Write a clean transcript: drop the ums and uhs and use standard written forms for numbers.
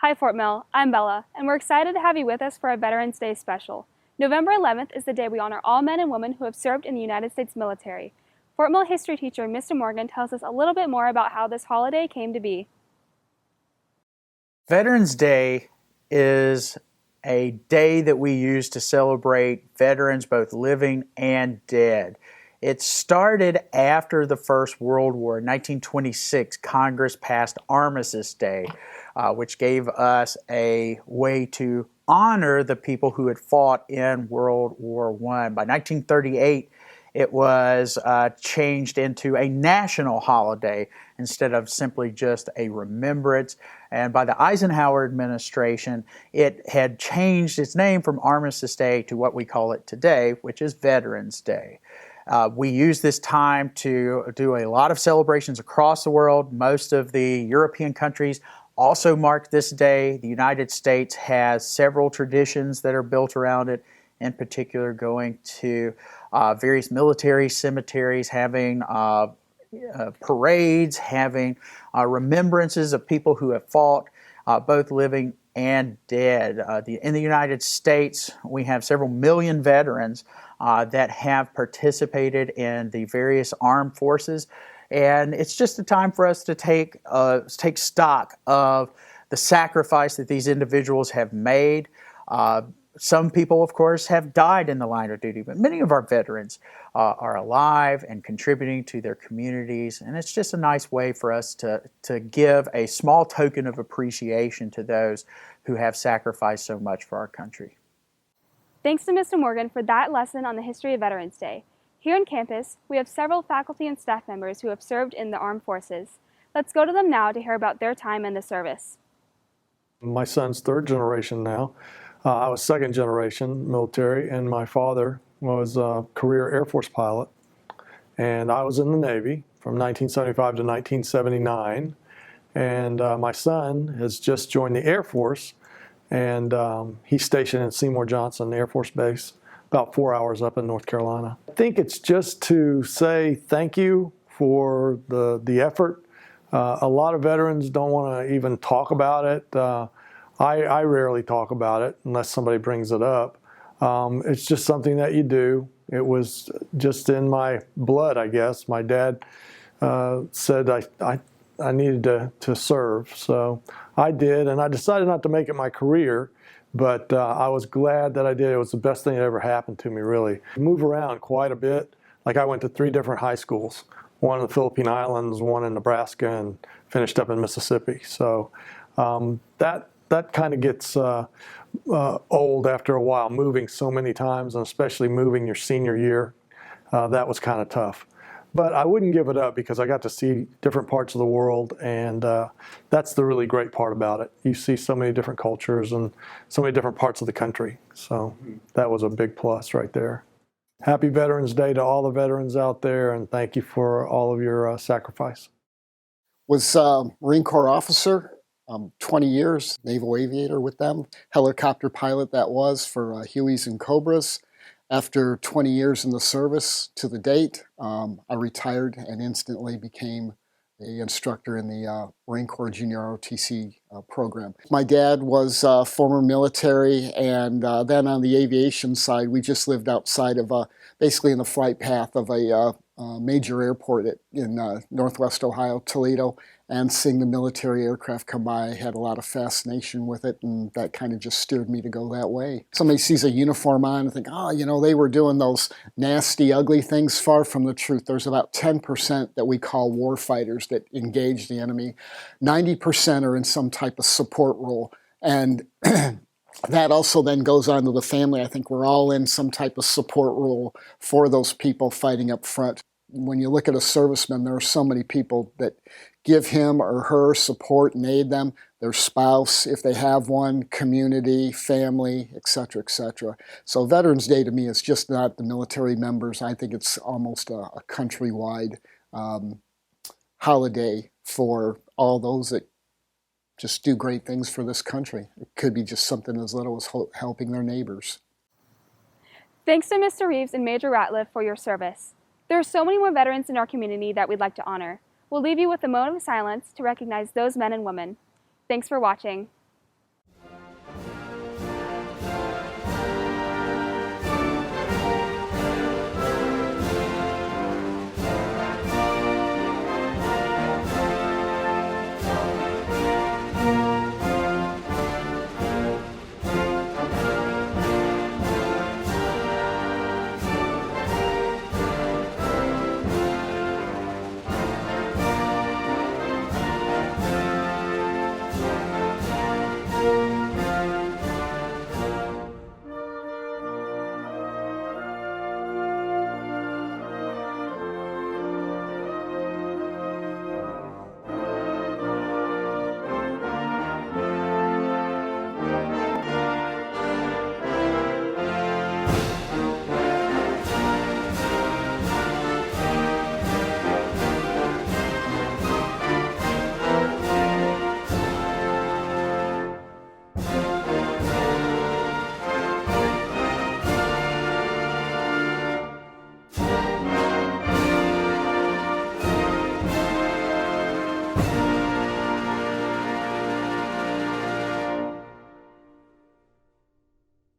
Hi Fort Mill, I'm Bella, and we're excited to have you with us for our Veterans Day special. November 11th is the day we honor all men and women who have served in the United States military. Fort Mill history teacher Mr. Morgan tells us a little bit more about how this holiday came to be. Veterans Day is a day that we use to celebrate veterans, both living and dead. It started after the First World War. In 1926, Congress passed Armistice Day, which gave us a way to honor the people who had fought in World War I. By 1938, it was changed into a national holiday instead of simply just a remembrance. And by the Eisenhower administration, it had changed its name from Armistice Day to what we call it today, which is Veterans Day. We use this time to do a lot of celebrations across the world. Most of the European countries also mark this day. The United States has several traditions that are built around it, in particular going to various military cemeteries, having parades, having remembrances of people who have fought, both living and dead. In the United States, we have several million veterans that have participated in the various armed forces, and it's just a time for us to take stock of the sacrifice that these individuals have made. Some people, of course, have died in the line of duty, but many of our veterans are alive and contributing to their communities, and it's just a nice way for us to give a small token of appreciation to those who have sacrificed so much for our country. Thanks to Mr. Morgan for that lesson on the history of Veterans Day. Here on campus, we have several faculty and staff members who have served in the armed forces. Let's go to them now to hear about their time in the service. My son's third generation now. I was second generation military, and my father was a career Air Force pilot. And I was in the Navy from 1975 to 1979. And my son has just joined the Air Force, and he's stationed at Seymour Johnson Air Force Base, about 4 hours up in North Carolina. I think it's just to say thank you for the effort. A lot of veterans don't want to even talk about it. I rarely talk about it unless somebody brings it up. It's just something that you do. It was just in my blood, I guess. My dad said I needed to serve, so I did, and I decided not to make it my career, but I was glad that I did. It was the best thing that ever happened to me, really. I move around quite a bit. Like, I went to 3 different high schools, one in the Philippine Islands, one in Nebraska, and finished up in Mississippi. So that kind of gets old after a while, moving so many times, and especially moving your senior year. That was kind of tough. But I wouldn't give it up because I got to see different parts of the world, and that's the really great part about it. You see so many different cultures and so many different parts of the country. So that was a big plus right there. Happy Veterans Day to all the veterans out there, and thank you for all of your sacrifice. Was Marine Corps officer, 20 years, naval aviator with them, helicopter pilot that was for Hueys and Cobras. After 20 years in the service to the date, I retired and instantly became an instructor in the Marine Corps Junior ROTC program. My dad was former military, and then on the aviation side, we just lived outside of, basically in the flight path of a major airport in Northwest Ohio, Toledo, and seeing the military aircraft come by, I had a lot of fascination with it, and that kind of just steered me to go that way. Somebody sees a uniform on and think, oh, you know, they were doing those nasty, ugly things. Far from the truth. There's about 10% that we call war fighters that engage the enemy. 90% are in some type of support role, and that also then goes on to the family. I think we're all in some type of support role for those people fighting up front. When you look at a serviceman, there are so many people that give him or her support and aid them, their spouse, if they have one, community, family, etc., etc. So Veterans Day to me is just not the military members. I think it's almost a countrywide holiday for all those that just do great things for this country. It could be just something as little as helping their neighbors. Thanks to Mr. Reeves and Major Ratliff for your service. There are so many more veterans in our community that we'd like to honor. We'll leave you with a moment of silence to recognize those men and women. Thanks for watching.